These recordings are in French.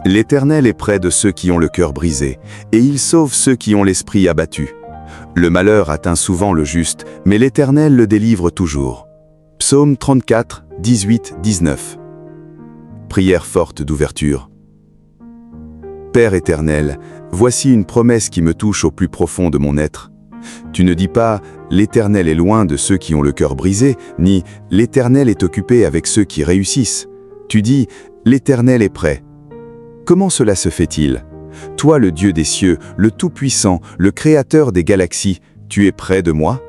L'Éternel est près de ceux qui ont le cœur brisé, et il sauve ceux qui ont l'esprit abattu. Le malheur atteint souvent le juste, mais l'Éternel le délivre toujours. Psaume 34, 18, 19. Prière forte d'ouverture. Père éternel, voici une promesse qui me touche au plus profond de mon être. Tu ne dis pas « l'Éternel est loin de ceux qui ont le cœur brisé », ni « l'Éternel est occupé avec ceux qui réussissent ». Tu dis « l'Éternel est près ». Comment cela se fait-il? Toi, le Dieu des cieux, le Tout-Puissant, le Créateur des galaxies, tu es près de moi?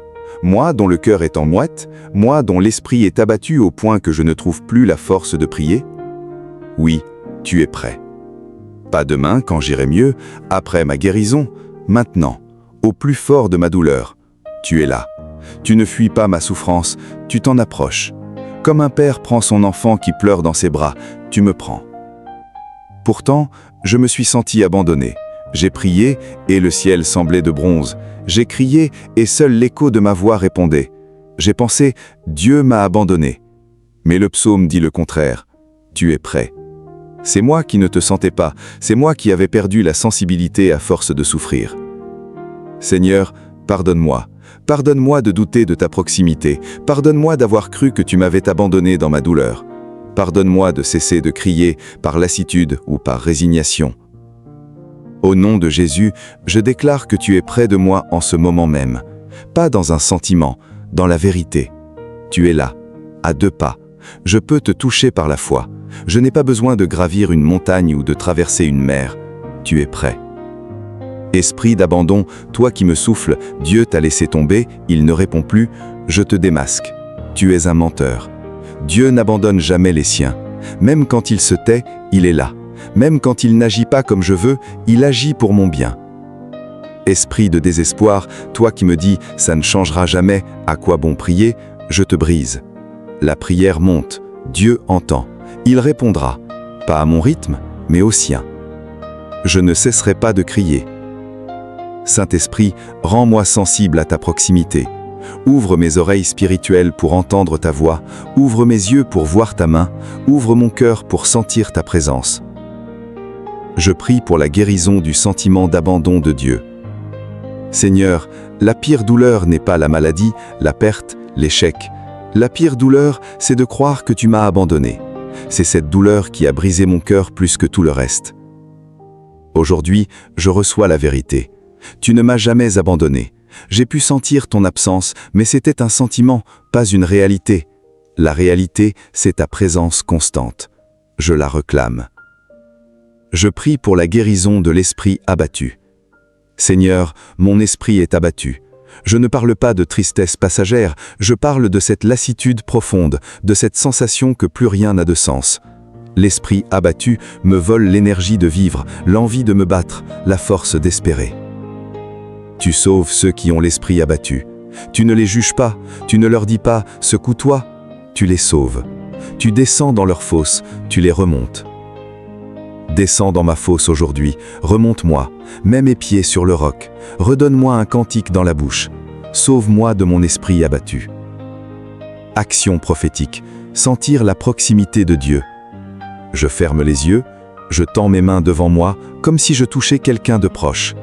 Moi, dont le cœur est en moite, moi, dont l'esprit est abattu au point que je ne trouve plus la force de prier? Oui, tu es près. Pas demain, quand j'irai mieux, après ma guérison, maintenant, au plus fort de ma douleur. Tu es là. Tu ne fuis pas ma souffrance, tu t'en approches. Comme un père prend son enfant qui pleure dans ses bras, tu me prends. Pourtant, je me suis senti abandonné. J'ai prié et le ciel semblait de bronze. J'ai crié et seul l'écho de ma voix répondait. J'ai pensé, Dieu m'a abandonné. Mais le psaume dit le contraire. Tu es prêt. C'est moi qui ne te sentais pas, c'est moi qui avais perdu la sensibilité à force de souffrir. Seigneur, pardonne-moi. Pardonne-moi de douter de ta proximité. Pardonne-moi d'avoir cru que tu m'avais abandonné dans ma douleur. Pardonne-moi de cesser de crier par lassitude ou par résignation. Au nom de Jésus, je déclare que tu es près de moi en ce moment même. Pas dans un sentiment, dans la vérité. Tu es là, à 2 pas. Je peux te toucher par la foi. Je n'ai pas besoin de gravir une montagne ou de traverser une mer. Tu es prêt. Esprit d'abandon, toi qui me souffles, Dieu t'a laissé tomber, il ne répond plus, je te démasque. Tu es un menteur. Dieu n'abandonne jamais les siens. Même quand il se tait, il est là. Même quand il n'agit pas comme je veux, il agit pour mon bien. Esprit de désespoir, toi qui me dis « ça ne changera jamais, à quoi bon prier ?» je te brise. La prière monte, Dieu entend. Il répondra, pas à mon rythme, mais au sien. Je ne cesserai pas de crier. Saint-Esprit, rends-moi sensible à ta proximité. Ouvre mes oreilles spirituelles pour entendre ta voix, ouvre mes yeux pour voir ta main, ouvre mon cœur pour sentir ta présence. Je prie pour la guérison du sentiment d'abandon de Dieu. Seigneur, la pire douleur n'est pas la maladie, la perte, l'échec. La pire douleur, c'est de croire que tu m'as abandonné. C'est cette douleur qui a brisé mon cœur plus que tout le reste. Aujourd'hui, je reçois la vérité. Tu ne m'as jamais abandonné. J'ai pu sentir ton absence, mais c'était un sentiment, pas une réalité. La réalité, c'est ta présence constante. Je la réclame. Je prie pour la guérison de l'esprit abattu. Seigneur, mon esprit est abattu. Je ne parle pas de tristesse passagère, je parle de cette lassitude profonde, de cette sensation que plus rien n'a de sens. L'esprit abattu me vole l'énergie de vivre, l'envie de me battre, la force d'espérer. Tu sauves ceux qui ont l'esprit abattu. Tu ne les juges pas, tu ne leur dis pas « secoue-toi », tu les sauves. Tu descends dans leur fosse, tu les remontes. Descends dans ma fosse aujourd'hui, remonte-moi, mets mes pieds sur le roc, redonne-moi un cantique dans la bouche, sauve-moi de mon esprit abattu. Action prophétique, sentir la proximité de Dieu. Je ferme les yeux, je tends mes mains devant moi comme si je touchais quelqu'un de proche.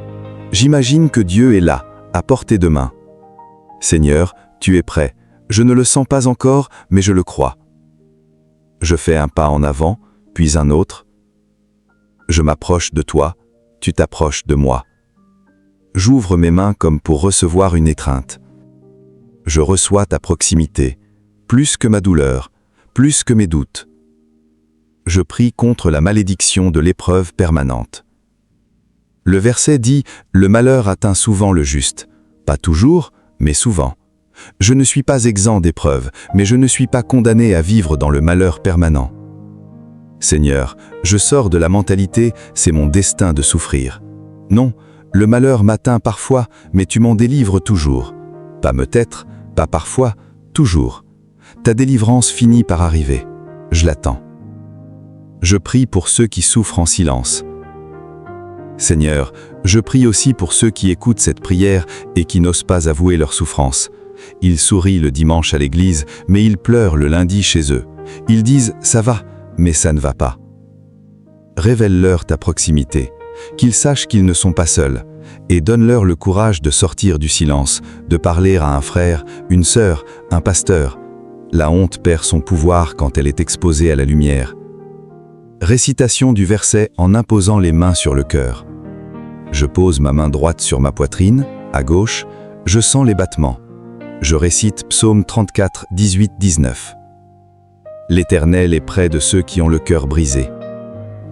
J'imagine que Dieu est là, à portée de main. Seigneur, tu es prêt. Je ne le sens pas encore, mais je le crois. Je fais un pas en avant, puis un autre. Je m'approche de toi, tu t'approches de moi. J'ouvre mes mains comme pour recevoir une étreinte. Je reçois ta proximité, plus que ma douleur, plus que mes doutes. Je prie contre la malédiction de l'épreuve permanente. Le verset dit « Le malheur atteint souvent le juste ». Pas toujours, mais souvent. Je ne suis pas exempt d'épreuves, mais je ne suis pas condamné à vivre dans le malheur permanent. Seigneur, je sors de la mentalité « c'est mon destin de souffrir ». Non, le malheur m'atteint parfois, mais tu m'en délivres toujours. Pas peut-être, pas parfois, toujours. Ta délivrance finit par arriver. Je l'attends. Je prie pour ceux qui souffrent en silence. Seigneur, je prie aussi pour ceux qui écoutent cette prière et qui n'osent pas avouer leur souffrance. Ils sourient le dimanche à l'église, mais ils pleurent le lundi chez eux. Ils disent « ça va », mais ça ne va pas. révèle-leur ta proximité, qu'ils sachent qu'ils ne sont pas seuls, et donne-leur le courage de sortir du silence, de parler à un frère, une sœur, un pasteur. La honte perd son pouvoir quand elle est exposée à la lumière. Récitation du verset en imposant les mains sur le cœur. Je pose ma main droite sur ma poitrine, à gauche, je sens les battements. Je récite Psaume 34, 18-19. L'Éternel est près de ceux qui ont le cœur brisé.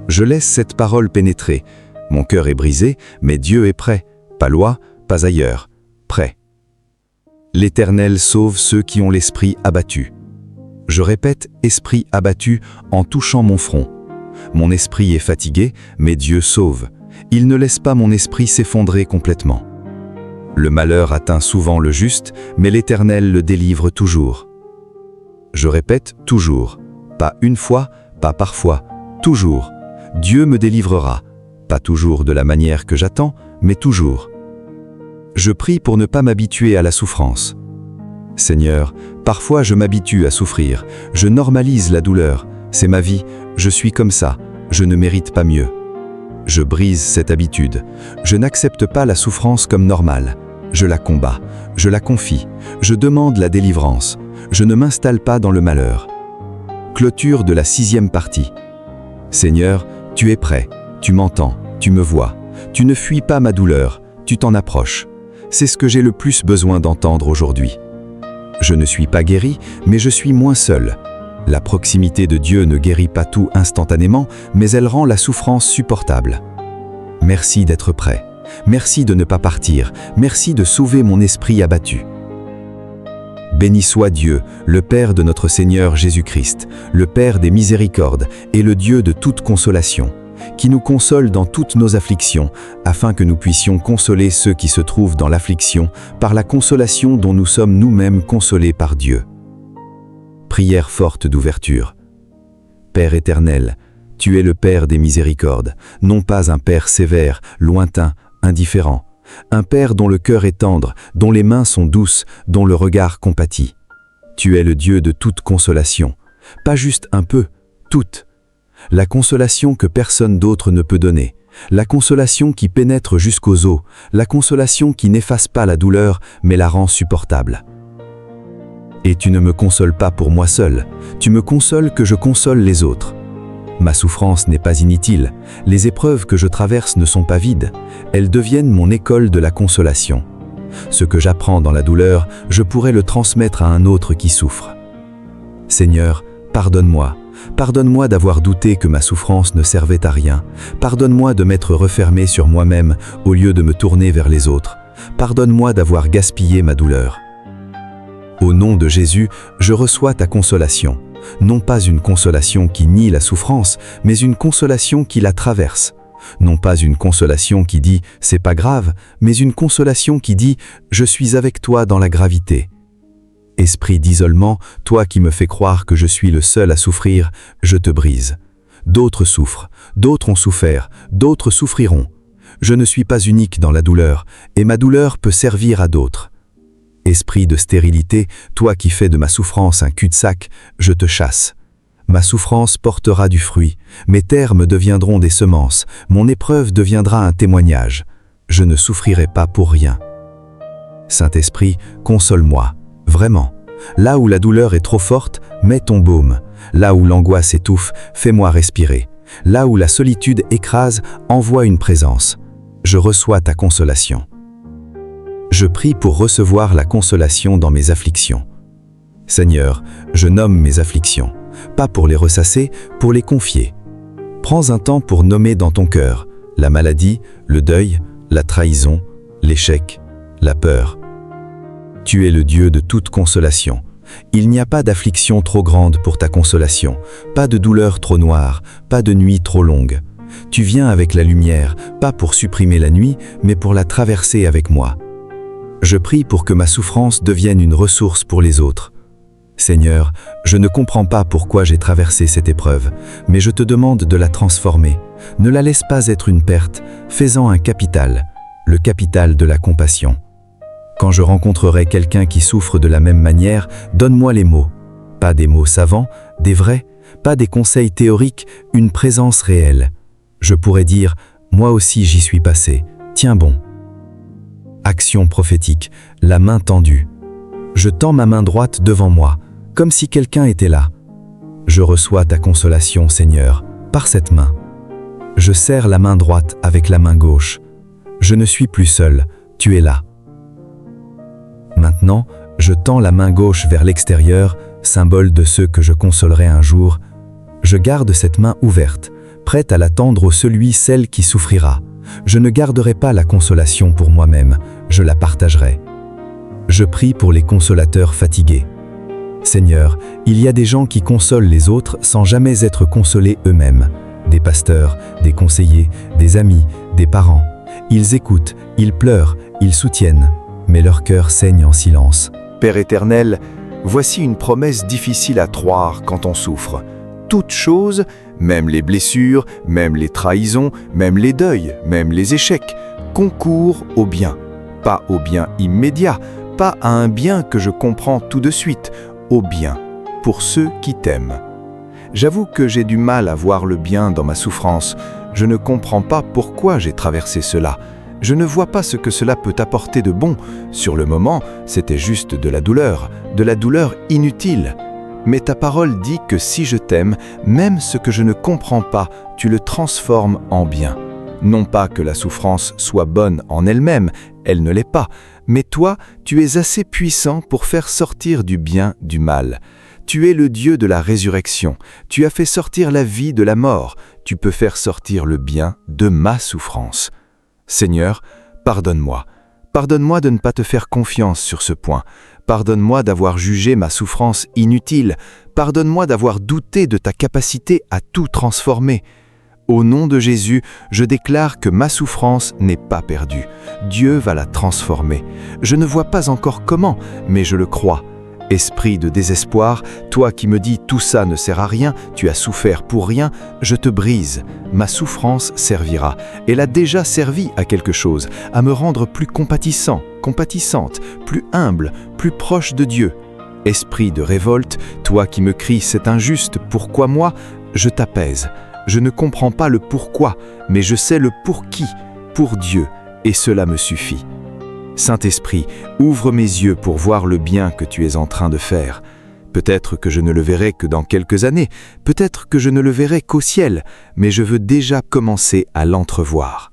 Je laisse cette parole pénétrer. Mon cœur est brisé, mais Dieu est prêt. Pas loin, pas ailleurs. Prêt. L'Éternel sauve ceux qui ont l'esprit abattu. Je répète, esprit abattu, en touchant mon front. Mon esprit est fatigué, mais Dieu sauve. Il ne laisse pas mon esprit s'effondrer complètement. Le malheur atteint souvent le juste, mais l'Éternel le délivre toujours. Je répète, toujours. Pas une fois, pas parfois, toujours. Dieu me délivrera. Pas toujours de la manière que j'attends, mais toujours. Je prie pour ne pas m'habituer à la souffrance. Seigneur, parfois je m'habitue à souffrir, je normalise la douleur, c'est ma vie, je suis comme ça, je ne mérite pas mieux. Je brise cette habitude, je n'accepte pas la souffrance comme normale, je la combats, je la confie, je demande la délivrance, je ne m'installe pas dans le malheur. Clôture de la 6e partie. Seigneur, tu es prêt, tu m'entends, tu me vois, tu ne fuis pas ma douleur, tu t'en approches. C'est ce que j'ai le plus besoin d'entendre aujourd'hui. Je ne suis pas guéri, mais je suis moins seul. La proximité de Dieu ne guérit pas tout instantanément, mais elle rend la souffrance supportable. Merci d'être prêt. Merci de ne pas partir. Merci de sauver mon esprit abattu. Béni soit Dieu, le Père de notre Seigneur Jésus-Christ, le Père des miséricordes et le Dieu de toute consolation, qui nous console dans toutes nos afflictions, afin que nous puissions consoler ceux qui se trouvent dans l'affliction par la consolation dont nous sommes nous-mêmes consolés par Dieu. Prière forte d'ouverture. Père éternel, tu es le Père des miséricordes, non pas un Père sévère, lointain, indifférent, un Père dont le cœur est tendre, dont les mains sont douces, dont le regard compatit. Tu es le Dieu de toute consolation, pas juste un peu, toute. La consolation que personne d'autre ne peut donner, la consolation qui pénètre jusqu'aux os, la consolation qui n'efface pas la douleur, mais la rend supportable. Et tu ne me consoles pas pour moi seul, tu me consoles que je console les autres. Ma souffrance n'est pas inutile, les épreuves que je traverse ne sont pas vides, elles deviennent mon école de la consolation. Ce que j'apprends dans la douleur, je pourrais le transmettre à un autre qui souffre. Seigneur, pardonne-moi. Pardonne-moi d'avoir douté que ma souffrance ne servait à rien. Pardonne-moi de m'être refermé sur moi-même au lieu de me tourner vers les autres. Pardonne-moi d'avoir gaspillé ma douleur. Au nom de Jésus, je reçois ta consolation. Non pas une consolation qui nie la souffrance, mais une consolation qui la traverse. Non pas une consolation qui dit « c'est pas grave », mais une consolation qui dit « je suis avec toi dans la gravité ». Esprit d'isolement, toi qui me fais croire que je suis le seul à souffrir, je te brise. D'autres souffrent, d'autres ont souffert, d'autres souffriront. Je ne suis pas unique dans la douleur, et ma douleur peut servir à d'autres. Esprit de stérilité, toi qui fais de ma souffrance un cul-de-sac, je te chasse. Ma souffrance portera du fruit, mes termes deviendront des semences, mon épreuve deviendra un témoignage. Je ne souffrirai pas pour rien. Saint-Esprit, console-moi. Vraiment, là où la douleur est trop forte, mets ton baume. Là où l'angoisse étouffe, fais-moi respirer. Là où la solitude écrase, envoie une présence. Je reçois ta consolation. Je prie pour recevoir la consolation dans mes afflictions. Seigneur, je nomme mes afflictions, pas pour les ressasser, pour les confier. Prends un temps pour nommer dans ton cœur la maladie, le deuil, la trahison, l'échec, la peur. Tu es le Dieu de toute consolation. Il n'y a pas d'affliction trop grande pour ta consolation, pas de douleur trop noire, pas de nuit trop longue. Tu viens avec la lumière, pas pour supprimer la nuit, mais pour la traverser avec moi. Je prie pour que ma souffrance devienne une ressource pour les autres. Seigneur, je ne comprends pas pourquoi j'ai traversé cette épreuve, mais je te demande de la transformer. Ne la laisse pas être une perte, fais-en un capital, le capital de la compassion. Quand je rencontrerai quelqu'un qui souffre de la même manière, donne-moi les mots. Pas des mots savants, des vrais, pas des conseils théoriques, une présence réelle. Je pourrais dire, moi aussi j'y suis passé, tiens bon. Action prophétique, la main tendue. Je tends ma main droite devant moi, comme si quelqu'un était là. Je reçois ta consolation, Seigneur, par cette main. Je serre la main droite avec la main gauche. Je ne suis plus seul, tu es là. Maintenant, je tends la main gauche vers l'extérieur, symbole de ceux que je consolerai un jour. Je garde cette main ouverte, prête à la tendre au celle qui souffrira. Je ne garderai pas la consolation pour moi-même, je la partagerai. Je prie pour les consolateurs fatigués. Seigneur, il y a des gens qui consolent les autres sans jamais être consolés eux-mêmes. Des pasteurs, des conseillers, des amis, des parents. Ils écoutent, ils pleurent, ils soutiennent, mais leur cœur saigne en silence. Père éternel, voici une promesse difficile à croire quand on souffre. Toutes choses, même les blessures, même les trahisons, même les deuils, même les échecs, concourent au bien. Pas au bien immédiat, pas à un bien que je comprends tout de suite, au bien, pour ceux qui t'aiment. J'avoue que j'ai du mal à voir le bien dans ma souffrance. Je ne comprends pas pourquoi j'ai traversé cela. Je ne vois pas ce que cela peut apporter de bon. Sur le moment, c'était juste de la douleur inutile. Mais ta parole dit que si je t'aime, même ce que je ne comprends pas, tu le transformes en bien. Non pas que la souffrance soit bonne en elle-même, elle ne l'est pas, mais toi, tu es assez puissant pour faire sortir du bien du mal. Tu es le Dieu de la résurrection, tu as fait sortir la vie de la mort, tu peux faire sortir le bien de ma souffrance. Seigneur, pardonne-moi. Pardonne-moi de ne pas te faire confiance sur ce point. Pardonne-moi d'avoir jugé ma souffrance inutile. Pardonne-moi d'avoir douté de ta capacité à tout transformer. Au nom de Jésus, je déclare que ma souffrance n'est pas perdue. Dieu va la transformer. Je ne vois pas encore comment, mais je le crois. Esprit de désespoir, toi qui me dis tout ça ne sert à rien, tu as souffert pour rien, je te brise. Ma souffrance servira. Elle a déjà servi à quelque chose, à me rendre plus compatissant, compatissante, plus humble, plus proche de Dieu. Esprit de révolte, toi qui me cries c'est injuste, pourquoi moi? Je t'apaise. Je ne comprends pas le pourquoi, mais je sais le pour qui, pour Dieu, et cela me suffit. Saint-Esprit, ouvre mes yeux pour voir le bien que tu es en train de faire. Peut-être que je ne le verrai que dans quelques années, peut-être que je ne le verrai qu'au ciel, mais je veux déjà commencer à l'entrevoir.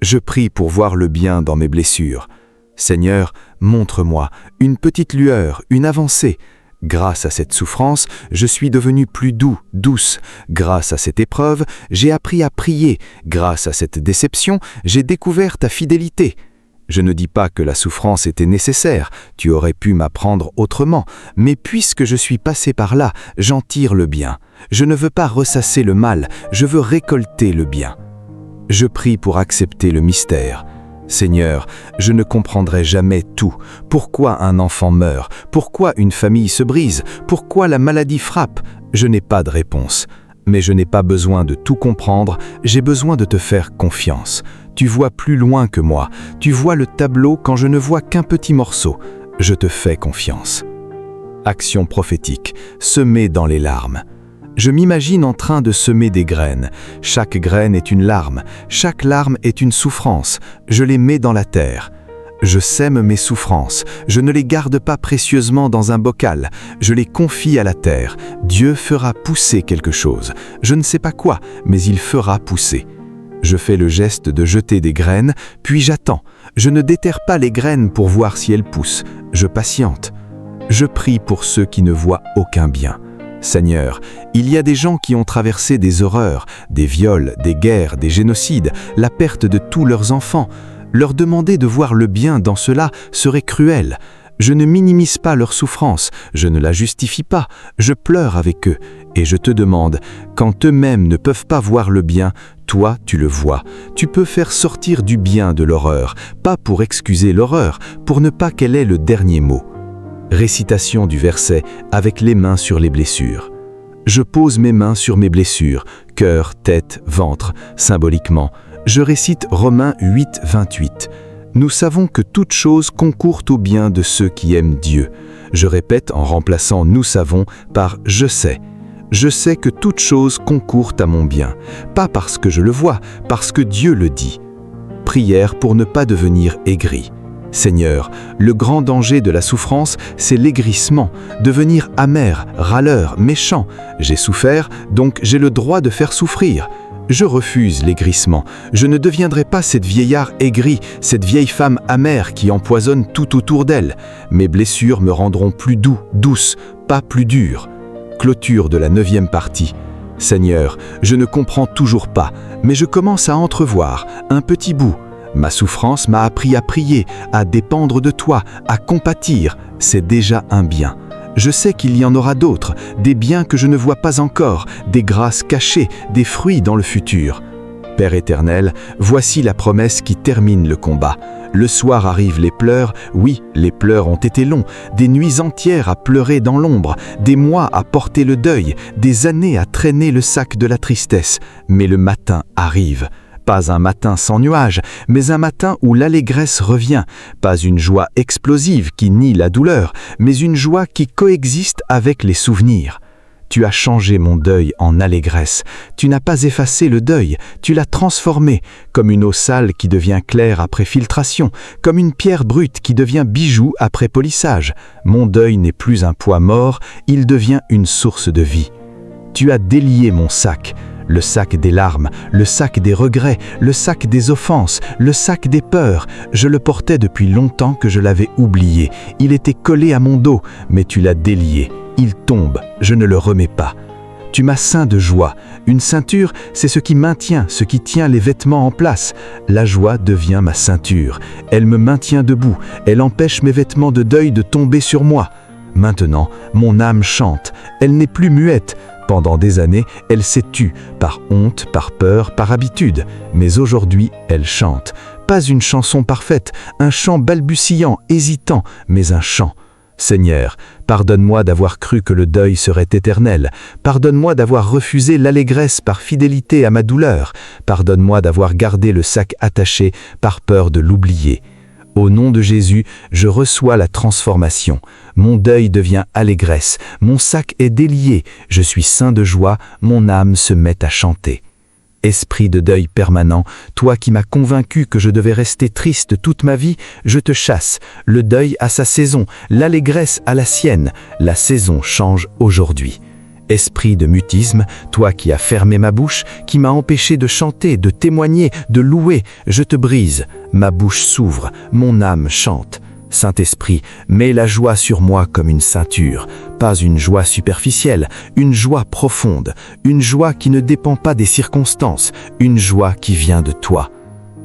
Je prie pour voir le bien dans mes blessures. Seigneur, montre-moi une petite lueur, une avancée. Grâce à cette souffrance, je suis devenu plus doux, douce. Grâce à cette épreuve, j'ai appris à prier. Grâce à cette déception, j'ai découvert ta fidélité. Je ne dis pas que la souffrance était nécessaire, tu aurais pu m'apprendre autrement, mais puisque je suis passé par là, j'en tire le bien. Je ne veux pas ressasser le mal, je veux récolter le bien. Je prie pour accepter le mystère. Seigneur, je ne comprendrai jamais tout. Pourquoi un enfant meurt? Pourquoi une famille se brise? Pourquoi la maladie frappe? Je n'ai pas de réponse. Mais je n'ai pas besoin de tout comprendre, j'ai besoin de te faire confiance. Tu vois plus loin que moi, tu vois le tableau quand je ne vois qu'un petit morceau. Je te fais confiance. Action prophétique, semer dans les larmes. Je m'imagine en train de semer des graines. Chaque graine est une larme, chaque larme est une souffrance. Je les mets dans la terre. Je sème mes souffrances, je ne les garde pas précieusement dans un bocal, je les confie à la terre. Dieu fera pousser quelque chose. Je ne sais pas quoi, mais il fera pousser. Je fais le geste de jeter des graines, puis j'attends. Je ne déterre pas les graines pour voir si elles poussent. Je patiente. Je prie pour ceux qui ne voient aucun bien. Seigneur, il y a des gens qui ont traversé des horreurs, des viols, des guerres, des génocides, la perte de tous leurs enfants. Leur demander de voir le bien dans cela serait cruel. Je ne minimise pas leur souffrance, je ne la justifie pas, je pleure avec eux. Et je te demande, quand eux-mêmes ne peuvent pas voir le bien, toi tu le vois. Tu peux faire sortir du bien de l'horreur, pas pour excuser l'horreur, pour ne pas qu'elle ait le dernier mot. Récitation du verset avec les mains sur les blessures. Je pose mes mains sur mes blessures, cœur, tête, ventre, symboliquement. Je récite Romains 8, 28. Nous savons que toute chose concourt au bien de ceux qui aiment Dieu. Je répète en remplaçant « nous savons » par « je sais ». Je sais que toute chose concourt à mon bien, pas parce que je le vois, parce que Dieu le dit. Prière pour ne pas devenir aigri. Seigneur, le grand danger de la souffrance, c'est l'aigrissement, devenir amer, râleur, méchant. J'ai souffert, donc j'ai le droit de faire souffrir. Je refuse l'aigrissement. Je ne deviendrai pas cette vieillard aigri, cette vieille femme amère qui empoisonne tout autour d'elle. Mes blessures me rendront plus doux, douce, pas plus dure. Clôture de la 9e partie. Seigneur, je ne comprends toujours pas, mais je commence à entrevoir un petit bout. Ma souffrance m'a appris à prier, à dépendre de toi, à compatir. C'est déjà un bien. Je sais qu'il y en aura d'autres, des biens que je ne vois pas encore, des grâces cachées, des fruits dans le futur. Père éternel, voici la promesse qui termine le combat. Le soir arrivent les pleurs, oui, les pleurs ont été longs, des nuits entières à pleurer dans l'ombre, des mois à porter le deuil, des années à traîner le sac de la tristesse. Mais le matin arrive. Pas un matin sans nuages, mais un matin où l'allégresse revient. Pas une joie explosive qui nie la douleur, mais une joie qui coexiste avec les souvenirs. Tu as changé mon deuil en allégresse. Tu n'as pas effacé le deuil, tu l'as transformé, comme une eau sale qui devient claire après filtration, comme une pierre brute qui devient bijou après polissage. Mon deuil n'est plus un poids mort, il devient une source de vie. Tu as délié mon sac. Le sac des larmes, le sac des regrets, le sac des offenses, le sac des peurs. Je le portais depuis longtemps que je l'avais oublié. Il était collé à mon dos, mais tu l'as délié. Il tombe, je ne le remets pas. Tu m'as ceint de joie. Une ceinture, c'est ce qui maintient, ce qui tient les vêtements en place. La joie devient ma ceinture. Elle me maintient debout. Elle empêche mes vêtements de deuil de tomber sur moi. Maintenant, mon âme chante. Elle n'est plus muette. Pendant des années, elle s'est tue, par honte, par peur, par habitude. Mais aujourd'hui, elle chante. Pas une chanson parfaite, un chant balbutiant, hésitant, mais un chant. Seigneur, pardonne-moi d'avoir cru que le deuil serait éternel. Pardonne-moi d'avoir refusé l'allégresse par fidélité à ma douleur. Pardonne-moi d'avoir gardé le sac attaché par peur de l'oublier. Au nom de Jésus, je reçois la transformation. Mon deuil devient allégresse, mon sac est délié, je suis ceint de joie, mon âme se met à chanter. Esprit de deuil permanent, toi qui m'as convaincu que je devais rester triste toute ma vie, je te chasse. Le deuil a sa saison, l'allégresse a la sienne. La saison change aujourd'hui. Esprit de mutisme, toi qui as fermé ma bouche, qui m'as empêché de chanter, de témoigner, de louer, je te brise. Ma bouche s'ouvre, mon âme chante. Saint-Esprit, mets la joie sur moi comme une ceinture, pas une joie superficielle, une joie profonde, une joie qui ne dépend pas des circonstances, une joie qui vient de toi.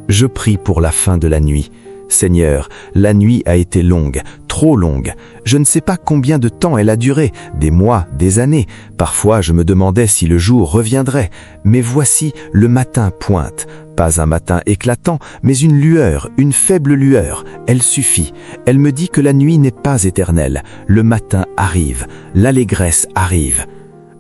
Je prie pour la fin de la nuit. Seigneur, la nuit a été longue, trop longue. Je ne sais pas combien de temps elle a duré, des mois, des années. Parfois, je me demandais si le jour reviendrait. Mais voici, le matin pointe. Pas un matin éclatant, mais une lueur, une faible lueur. Elle suffit. Elle me dit que la nuit n'est pas éternelle. Le matin arrive. L'allégresse arrive.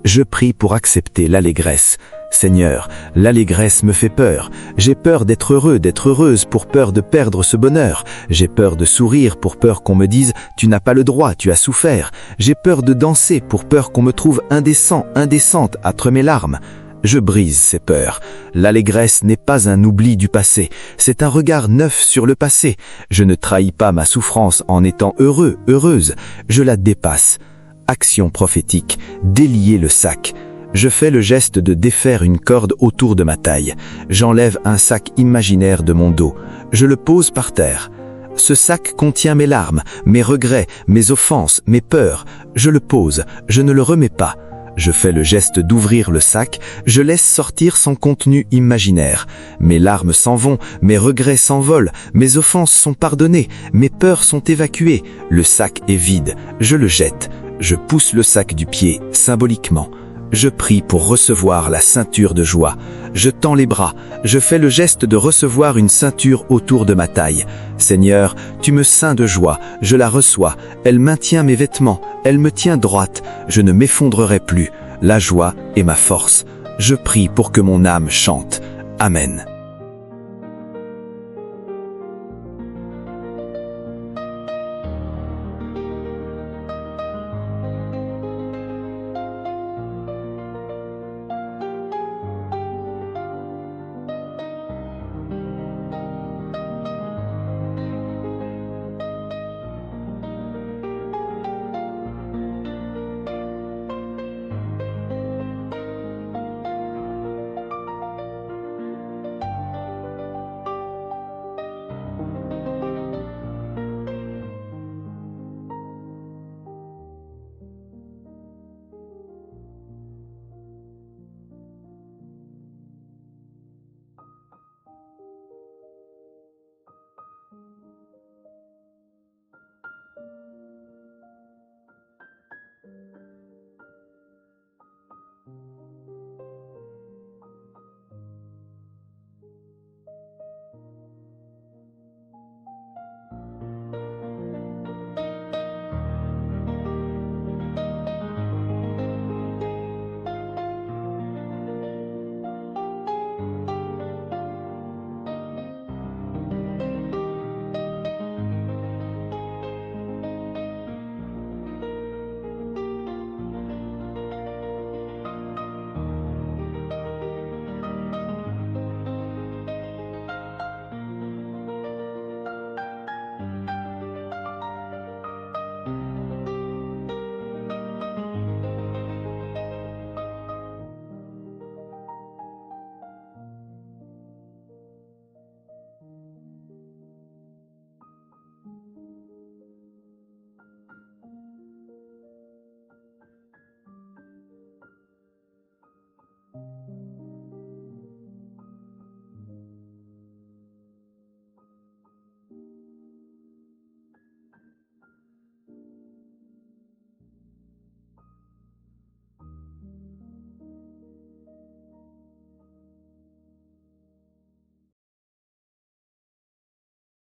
Je prie pour accepter l'allégresse. Seigneur, l'allégresse me fait peur. J'ai peur d'être heureux, d'être heureuse pour peur de perdre ce bonheur. J'ai peur de sourire pour peur qu'on me dise « tu n'as pas le droit, tu as souffert ». J'ai peur de danser pour peur qu'on me trouve indécent, indécente après mes larmes. Je brise ces peurs. L'allégresse n'est pas un oubli du passé, c'est un regard neuf sur le passé. Je ne trahis pas ma souffrance en étant heureux, heureuse. Je la dépasse. Action prophétique, délier le sac. Je fais le geste de défaire une corde autour de ma taille. J'enlève un sac imaginaire de mon dos. Je le pose par terre. Ce sac contient mes larmes, mes regrets, mes offenses, mes peurs. Je le pose, je ne le remets pas. Je fais le geste d'ouvrir le sac, je laisse sortir son contenu imaginaire. Mes larmes s'en vont, mes regrets s'envolent, mes offenses sont pardonnées, mes peurs sont évacuées. Le sac est vide, je le jette. Je pousse le sac du pied, symboliquement. Je prie pour recevoir la ceinture de joie. Je tends les bras. Je fais le geste de recevoir une ceinture autour de ma taille. Seigneur, tu me ceins de joie. Je la reçois. Elle maintient mes vêtements. Elle me tient droite. Je ne m'effondrerai plus. La joie est ma force. Je prie pour que mon âme chante. Amen.